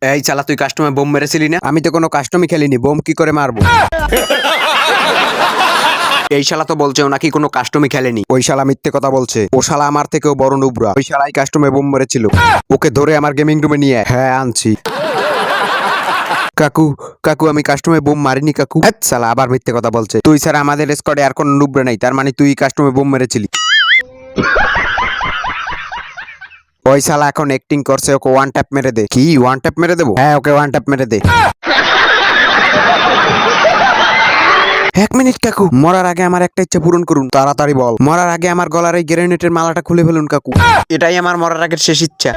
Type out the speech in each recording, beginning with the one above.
এই শালা তুই কাস্টমে বোম মেরেছিলি না? আমি তো কোনো কাস্টমই খেলিনি, বোম কি করে মারবো? এই শালা তো বলছে ও নাকি কোনো কাস্টমই খেলেনি। ওই শালা মিথ্যে কথা বলছে, ও শালা আমার থেকেও বড় নুবরা। ওই শালাই কাস্টমে বোম মেরেছিল। ওকে ধরে আমার গেমিং রুমে নিয়ে হ্যাঁ আনছি। কাকু কাকু আমি কাস্টমে বোম মারিনি কাকু। শালা আবার মিথ্যে কথা বলছে। তুই ছাড়া আমাদের স্কোয়াডে আর কোনো নুবরা নাই, তার মানে তুই কাস্টমে বোম মেরেছিলি। ওই শালা এখন অ্যাক্টিং করছে, ওকে ওয়ান ট্যাপ মেরে দে। কি ওয়ান ট্যাপ মেরে দেবো? হ্যাঁ ওকে ওয়ান ট্যাপ মেরে দে। 1 মিনিট কাকু, মরার আগে আমার একটা ইচ্ছা পূরণ করুন, তাড়াতাড়ি বল। মরার আগে আমার গলার এই গ্রেনেডের মালাটা খুলে ফেলুন কাকু। এটাই আমার মরার আগের শেষ ইচ্ছা।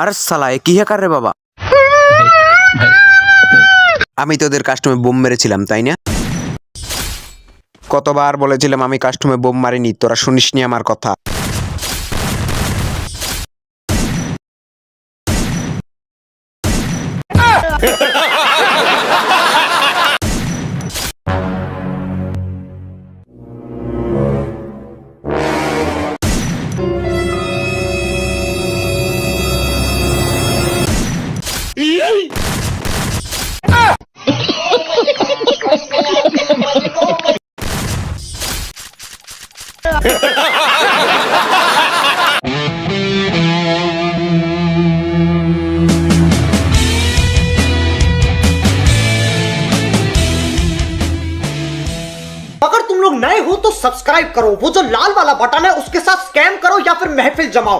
আর সালা এ কি হ্যাকার রে বাবা। আমি তোদের কাস্টমে বোম মেরেছিলাম তাই না? কতবার বলেছিলাম আমি কাস্টমে বোম মারিনি, তোরা শুনিসনি আমার কথা। अगर तुम लोग नए हो तो सब्सक्राइब करो, वो जो लाल वाला बटन है उसके साथ स्कैम करो या फिर महफिल जमाओ